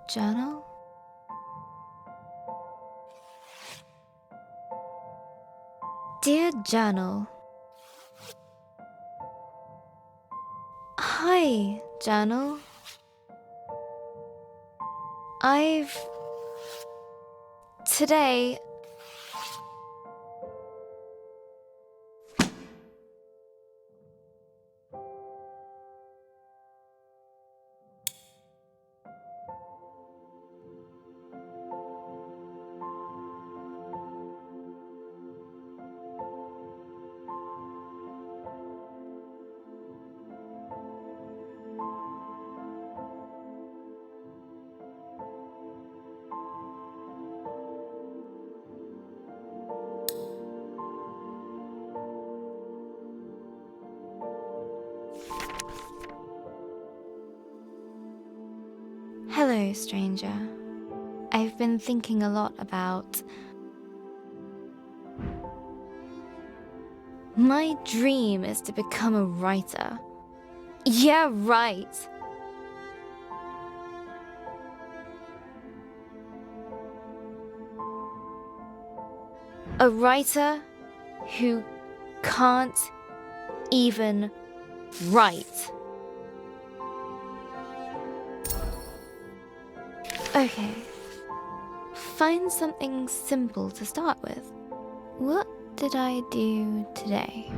Journal? Dear Journal. Hi, Journal. Today... Hello, stranger. I've been thinking a lot about... My dream is to become a writer. Yeah, right. A writer who can't even write. Okay. Find something simple to start with. What did I do today?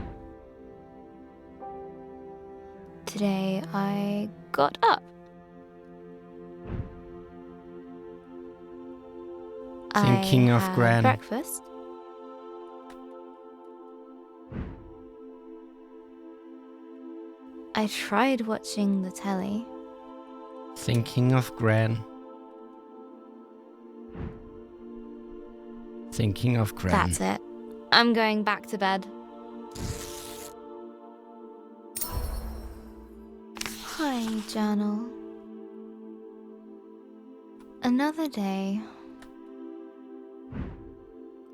Today I got up. Thinking I of had Gran. breakfast. I tried watching the telly. Thinking of Gran. Thinking of Gran. That's it. I'm going back to bed. Hi, journal. Another day.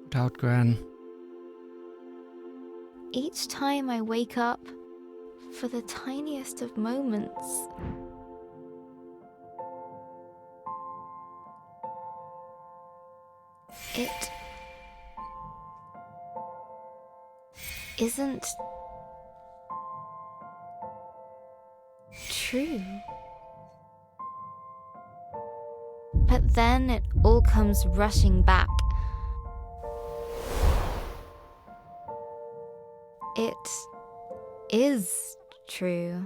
Without Gran. Each time I wake up, for the tiniest of moments, it isn't true. But then it all comes rushing back. It is true.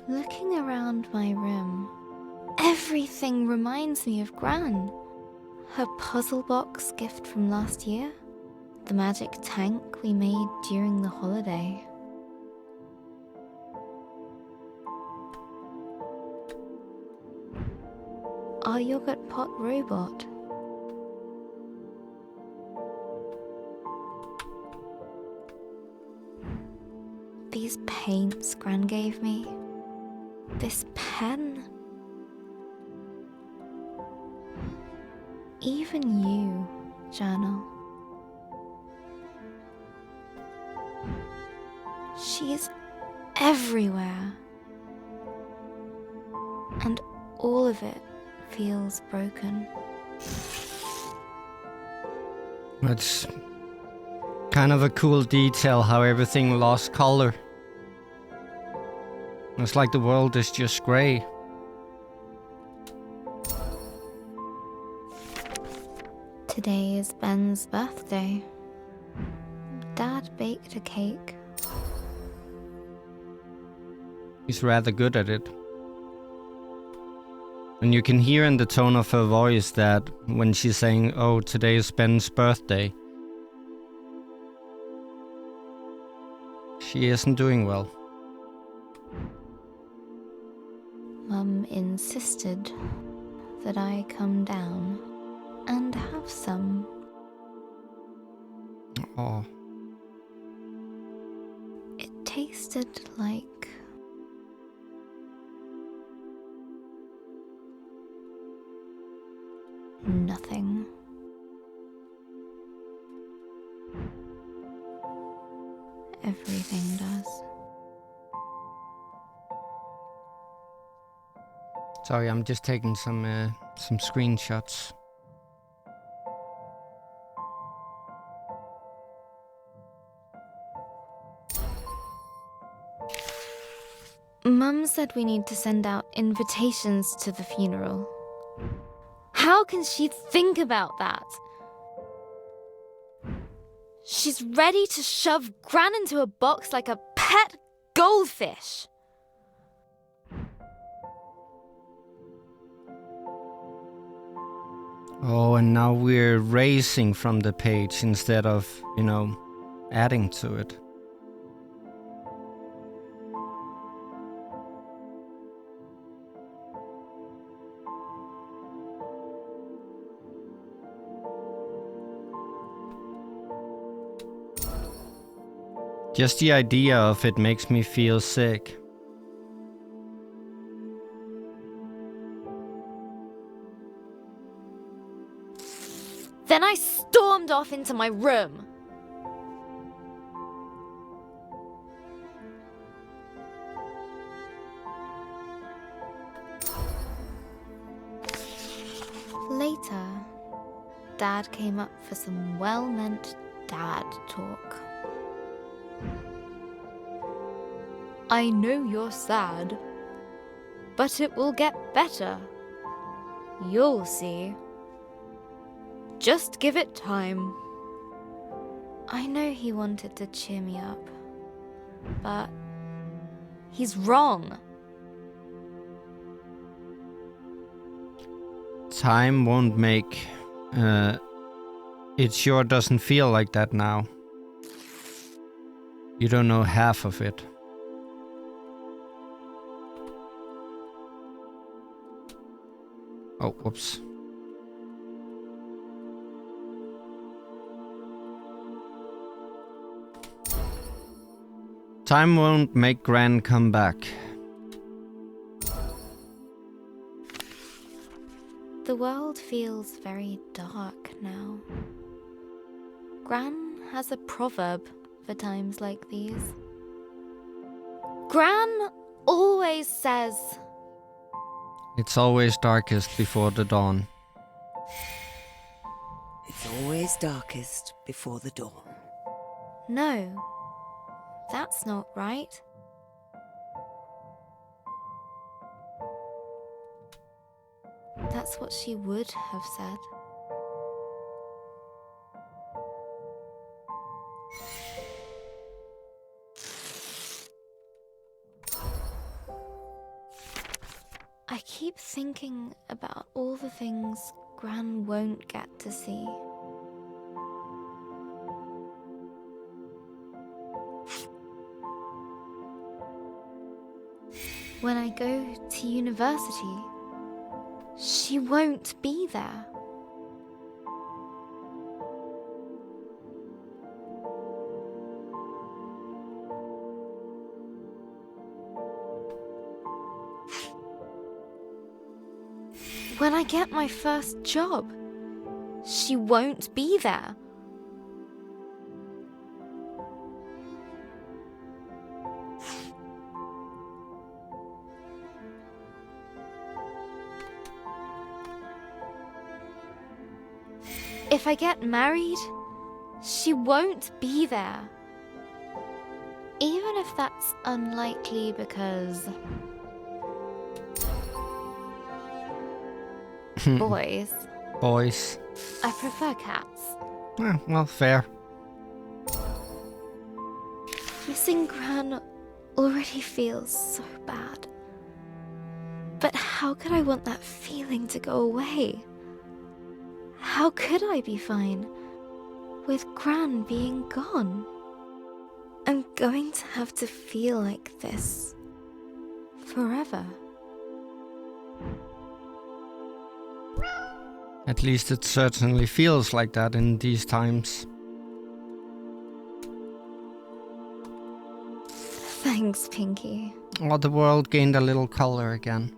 Looking around my room, everything reminds me of Gran. Her puzzle box gift from last year, the magic tank we made during the holiday. Our yogurt pot robot. These paints Gran gave me. This pen. Even you, journal. She's everywhere. And all of it feels broken. It's kind of a cool detail how everything lost color. It's like the world is just grey. Today is Ben's birthday. Dad baked a cake. He's rather good at it. And you can hear in the tone of her voice that when she's saying, "Oh, today is Ben's birthday," she isn't doing well. Mum insisted that I come down and have some. Oh, It tasted like nothing. Everything does. Sorry, I'm just taking some screenshots. Mum said we need to send out invitations to the funeral. How can she think about that? She's ready to shove Gran into a box like a pet goldfish. Oh, and now we're erasing from the page instead of, adding to it. Just the idea of it makes me feel sick. Then I stormed off into my room. Later, Dad came up for some well-meant dad talk. I know you're sad, but it will get better. You'll see. Just give it time. I know he wanted to cheer me up, but he's wrong. Time won't make... it sure doesn't feel like that now. You don't know half of it. Oh, whoops. Time won't make Gran come back. The world feels very dark now. Gran has a proverb for times like these. Gran always says, It's always darkest before the dawn. It's always darkest before the dawn. no, that's not right. That's what she would have said. I keep thinking about all the things Gran won't get to see. When I go to university, she won't be there. When I get my first job, she won't be there. If I get married, she won't be there. Even if that's unlikely because... boys. Boys. I prefer cats. Well, fair. Missing Gran already feels so bad. But how could I want that feeling to go away? How could I be fine with Gran being gone? I'm going to have to feel like this forever. At least it certainly feels like that in these times. Thanks, Pinky. Oh, the world gained a little color again.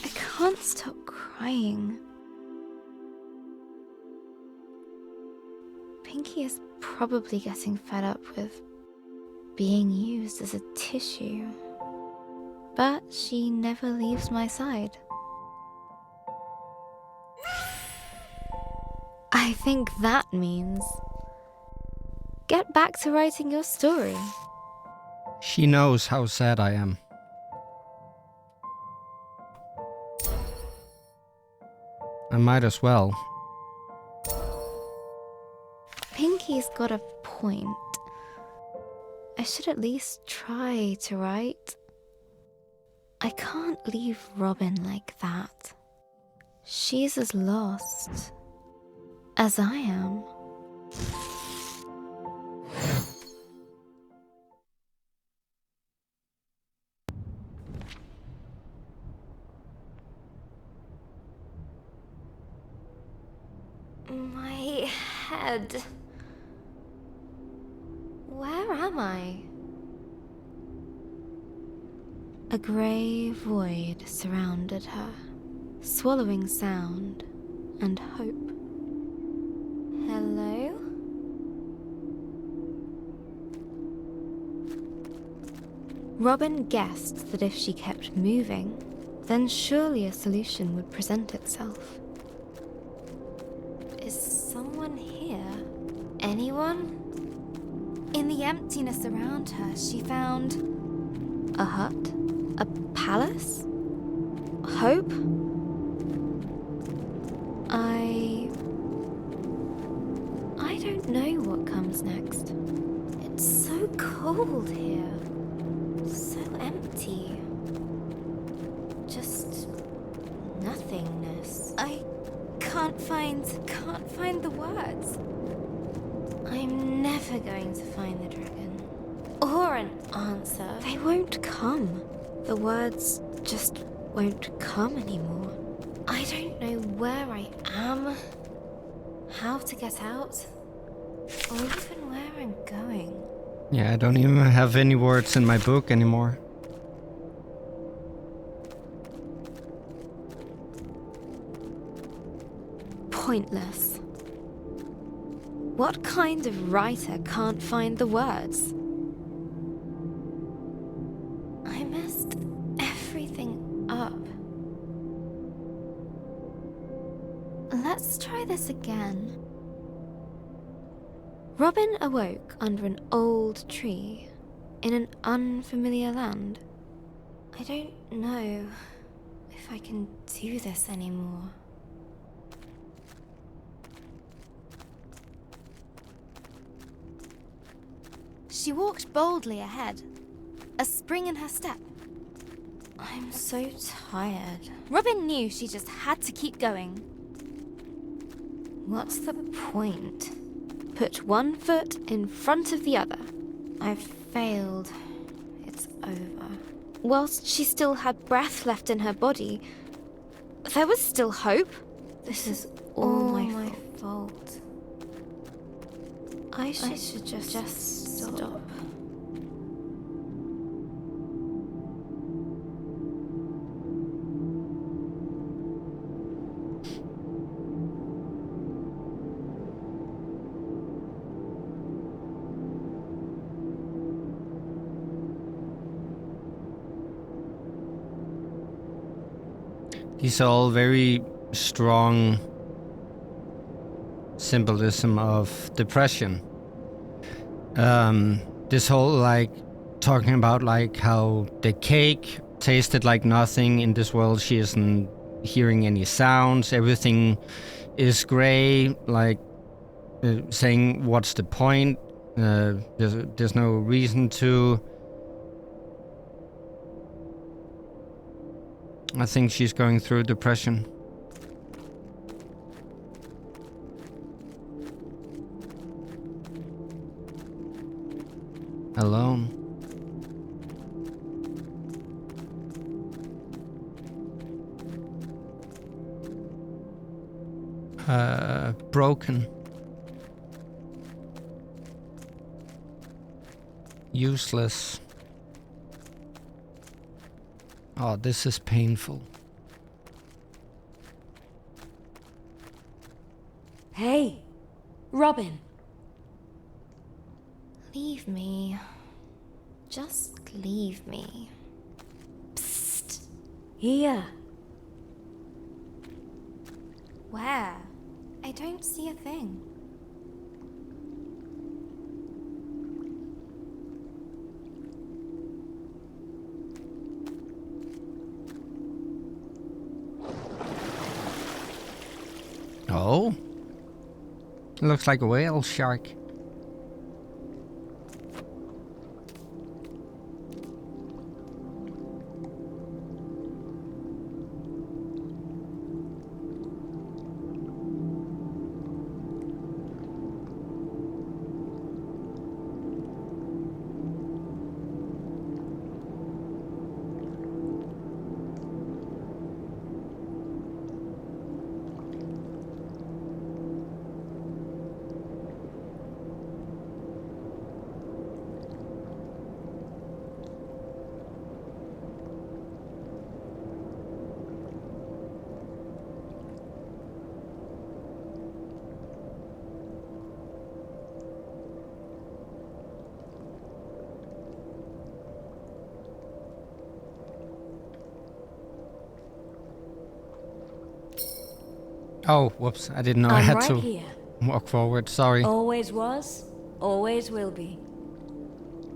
I can't stop crying. Pinky is probably getting fed up with being used as a tissue. But she never leaves my side. I think that means get back to writing your story. She knows how sad I am. I might as well. Pinky's got a point. I should at least try to write. I can't leave Robin like that. She's as lost as I am. My head. Where am I? A grey void surrounded her, swallowing sound and hope. Hello? Robin guessed that if she kept moving, then surely a solution would present itself. Is someone here? Anyone? In the emptiness around her, she found a hut, a palace, hope. I don't know what comes next. It's so cold here, so empty. Just nothingness. I can't find the words. I'm never going to find the dragon. Or an answer. They won't come. The words just won't come anymore. I don't know where I am, how to get out, or even where I'm going. Yeah, I don't even have any words in my book anymore. Pointless. What kind of writer can't find the words? I messed everything up. Let's try this again. Robin awoke under an old tree in an unfamiliar land. I don't know if I can do this anymore. She walked boldly ahead, a spring in her step. I'm so tired. Robin knew she just had to keep going. What's the point? Put one foot in front of the other. I've failed. It's over. Whilst she still had breath left in her body, there was still hope. This is all my fault. I should just stop. These are all very strong symbolism of depression. This whole like talking about like how the cake tasted like nothing in this world. She isn't hearing any sounds. Everything is gray. Like saying, "What's the point? There's no reason to." I think she's going through depression. Alone. Broken. Useless. Oh, this is painful. Hey, Robin. Leave me. Just leave me. Psst. Here. Where? I don't see a thing. Oh. Looks like a whale shark. Oh, whoops. I didn't know I I'm had right to here. walk forward. Sorry. Always was, always will be.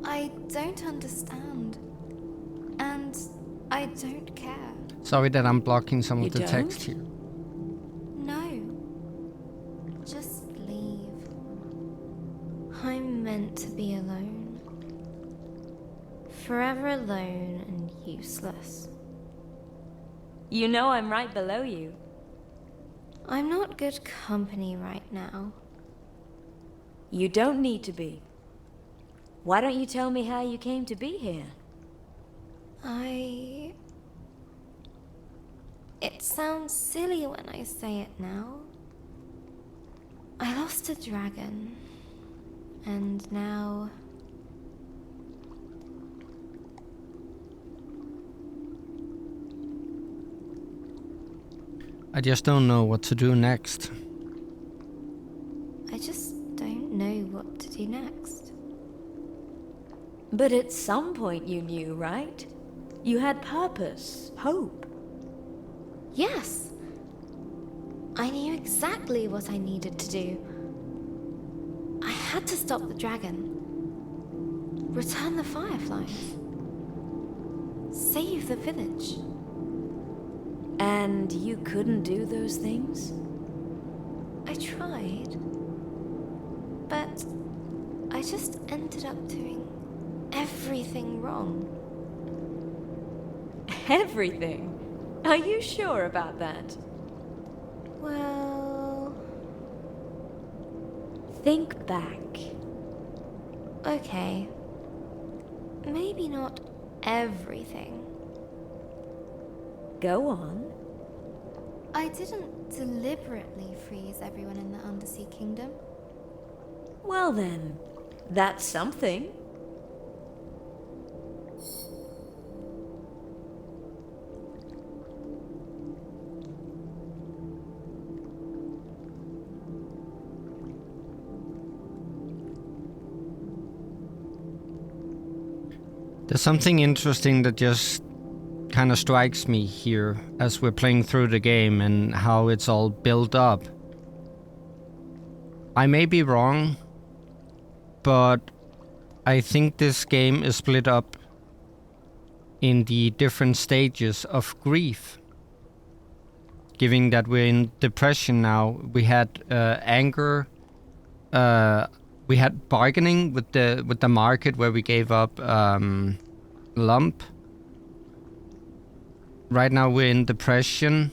I don't understand. And I don't care. Sorry that I'm blocking some You of the text don't? here. No. Just leave. I'm meant to be alone. Forever alone and useless. You know I'm right below you. I'm not good company right now. You don't need to be. Why don't you tell me how you came to be here? It sounds silly when I say it now. I lost a dragon. And now... I just don't know what to do next. I just don't know what to do next. But at some point you knew, right? You had purpose, hope. Yes! I knew exactly what I needed to do. I had to stop the dragon. Return the fireflies. Save the village. And you couldn't do those things? I tried. But I just ended up doing everything wrong. Everything? Are you sure about that? Well... Think back. okay. Maybe not everything. Go on. I didn't deliberately freeze everyone in the Undersea Kingdom. Well then, that's something. There's something interesting that just kind of strikes me here as we're playing through the game and how it's all built up. I may be wrong, but I think this game is split up in the different stages of grief. Given that we're in depression now, we had anger, we had bargaining with the market where we gave up lump. Right now we're in depression.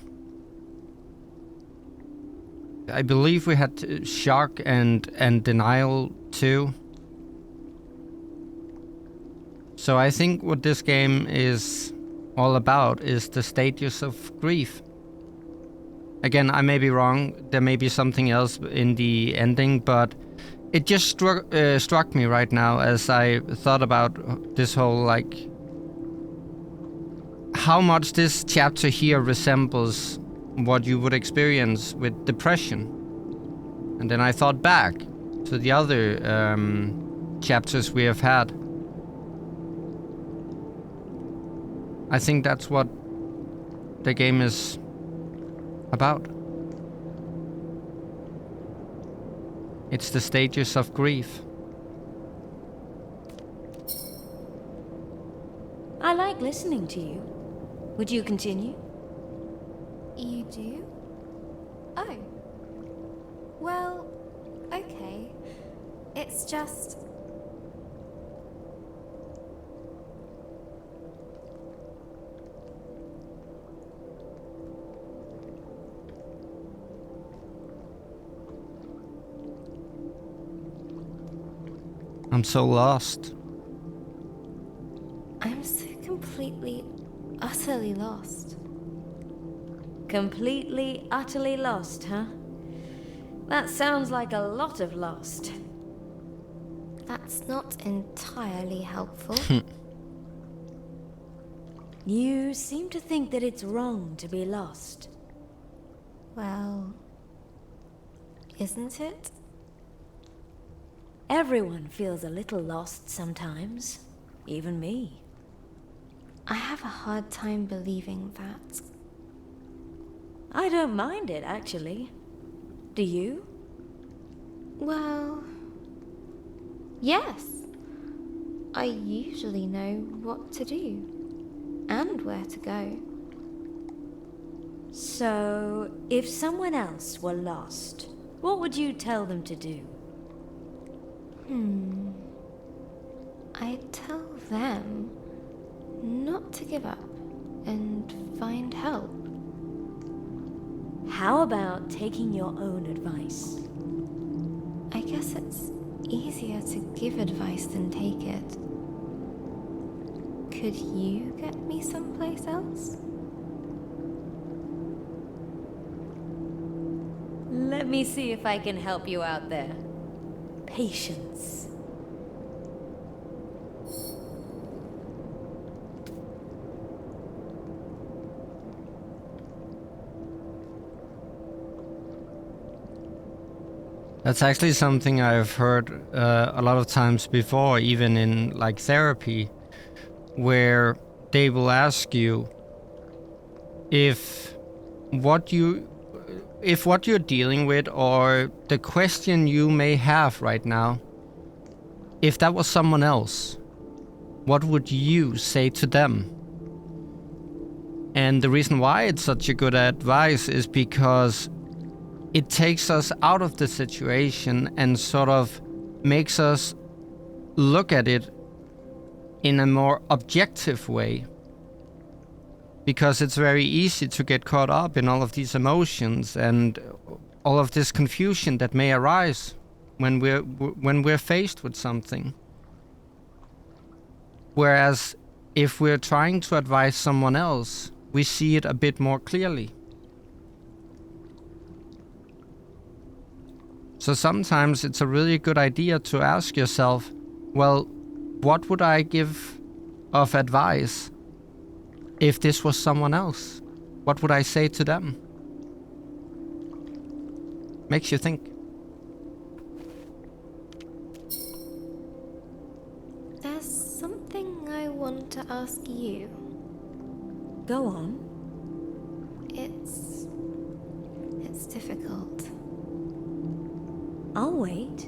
I believe we had shock and denial too. So I think what this game is all about is the stages of grief. Again, I may be wrong. There may be something else in the ending, but it just struck me right now as I thought about this whole, like, how much this chapter here resembles what you would experience with depression. And then I thought back to the other chapters we have had. I think that's what the game is about. It's the stages of grief. I like listening to you. Would you continue? You do? Oh. Well, okay. It's just... I'm so lost. I'm so completely, utterly lost. Completely, utterly lost, huh? That sounds like a lot of lost. That's not entirely helpful. You seem to think that it's wrong to be lost. Well, isn't it? Everyone feels a little lost sometimes. Even me. I have a hard time believing that. I don't mind it, actually. Do you? Well, yes. I usually know what to do and where to go. So, if someone else were lost, what would you tell them to do? I'd tell them not to give up and find help. How about taking your own advice? I guess it's easier to give advice than take it. Could you get me someplace else? Let me see if I can help you out there. Patience. That's actually something I've heard a lot of times before, even in like therapy, where they will ask you if what you're dealing with or the question you may have right now, if that was someone else, what would you say to them? And the reason why it's such a good advice is because it takes us out of the situation and sort of makes us look at it in a more objective way. Because it's very easy to get caught up in all of these emotions and all of this confusion that may arise when we're faced with something. Whereas if we're trying to advise someone else, we see it a bit more clearly. So sometimes it's a really good idea to ask yourself, well, what would I give of advice if this was someone else? What would I say to them? Makes you think. There's something I want to ask you. Go on. It's difficult. I'll wait.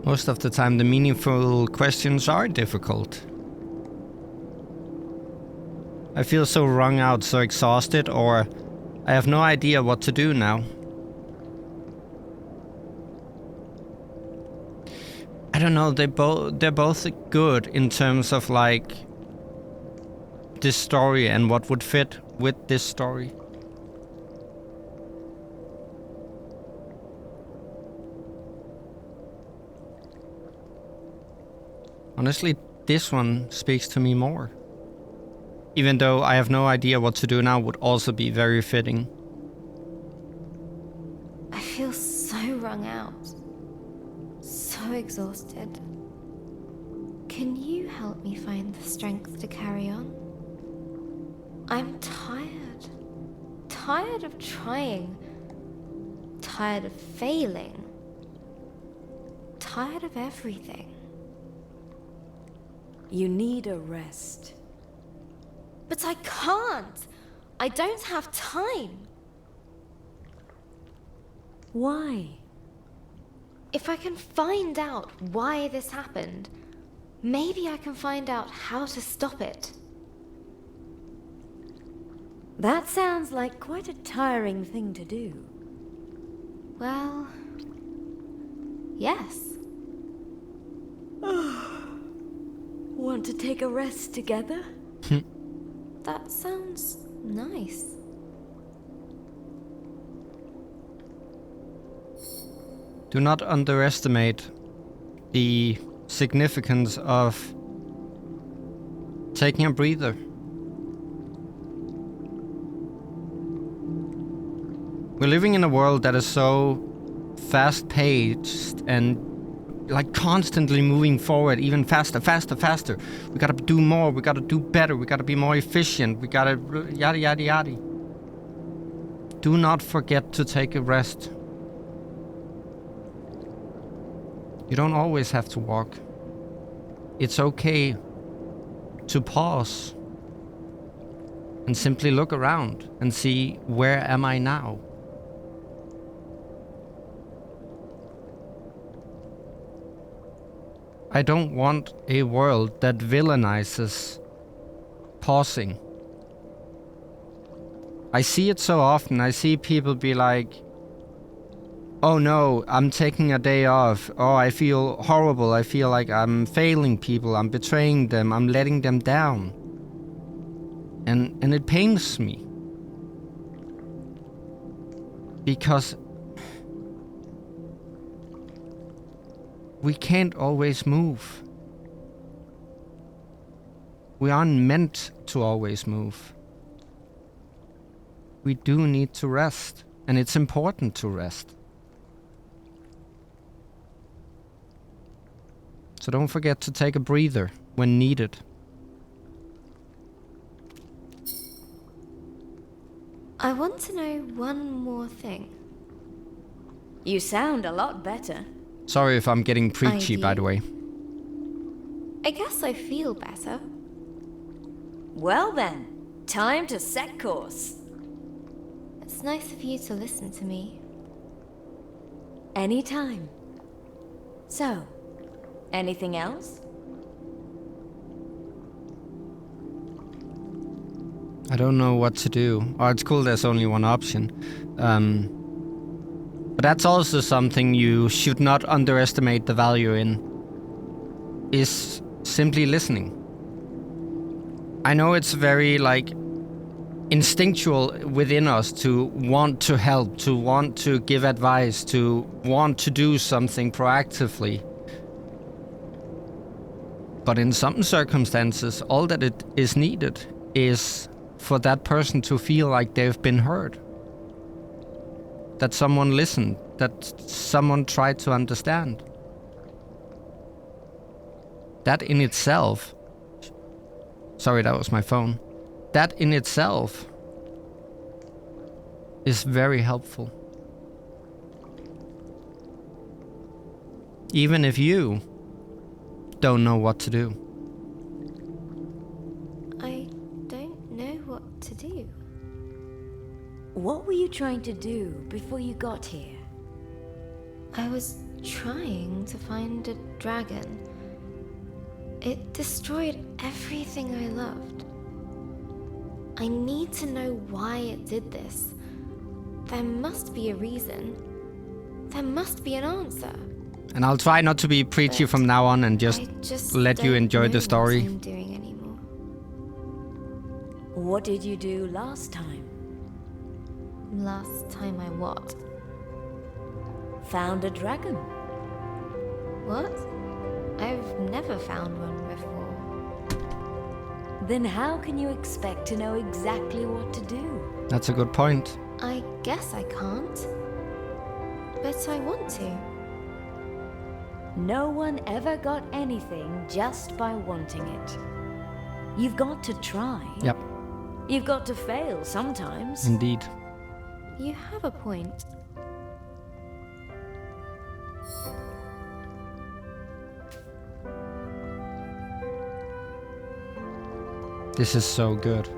Most of the time the meaningful questions are difficult. I feel so wrung out, so exhausted, or I have no idea what to do now. I don't know, they're both good in terms of like this story and what would fit with this story. Honestly, this one speaks to me more. Even though I have no idea what to do now would also be very fitting. I feel so wrung out. So exhausted. Can you help me find the strength to carry on? I'm tired. Tired of trying. Tired of failing. Tired of everything. You need a rest. But I can't. I don't have time. Why? If I can find out why this happened, maybe I can find out how to stop it. That sounds like quite a tiring thing to do. Well, yes. Want to take a rest together? That sounds nice. Do not underestimate the significance of taking a breather. We're living in a world that is so fast-paced and like constantly moving forward, even faster. We gotta do more, we gotta do better, we gotta be more efficient, we gotta yada yada yada. Do not forget to take a rest. You don't always have to walk. It's okay to pause and simply look around and see, where am I now? I don't want a world that villainizes pausing. I see it so often. I see people be like, oh no, I'm taking a day off. Oh, I feel horrible. I feel like I'm failing people. I'm betraying them. I'm letting them down. And it pains me. Because we can't always move. We aren't meant to always move. We do need to rest, and it's important to rest. So don't forget to take a breather when needed. I want to know one more thing. You sound a lot better. Sorry if I'm getting preachy, by the way. I guess I feel better. Well then, time to set course. It's nice of you to listen to me. Anytime. So, anything else? I don't know what to do. Oh, it's cool there's only one option. But that's also something you should not underestimate the value in, is simply listening. I know it's very instinctual within us to want to help, to want to give advice, to want to do something proactively. But in some circumstances, all that it is needed is for that person to feel like they've been heard. That someone listened, that someone tried to understand. That in itself... Sorry, that was my phone. That in itself is very helpful. Even if you don't know what to do. I don't know what to do. What were you trying to do before you got here? I was trying to find a dragon. It destroyed everything I loved. I need to know why it did this. There must be a reason. There must be an answer. And I'll try not to be preachy from now on and just let you enjoy the story. What I'm doing anymore. What did you do last time? Last time I what? Found a dragon. What? I've never found one before. Then how can you expect to know exactly what to do? That's a good point. I guess I can't. But I want to. No one ever got anything just by wanting it. You've got to try. Yep. You've got to fail sometimes. Indeed. You have a point. This is so good.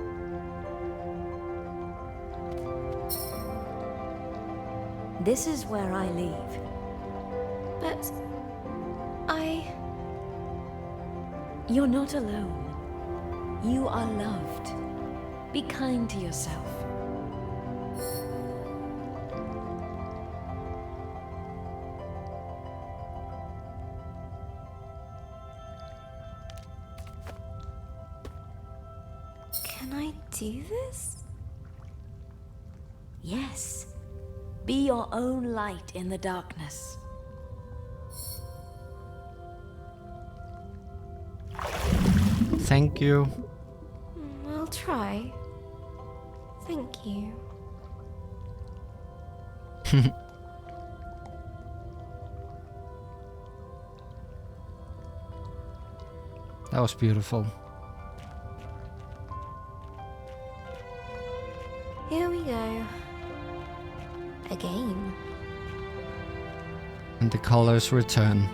This is where I leave. But You're not alone. You are loved. Be kind to yourself. Can I do this? Yes. Be your own light in the darkness. Thank you. I'll try. Thank you. That was beautiful. Here we go. Again. And the colors return.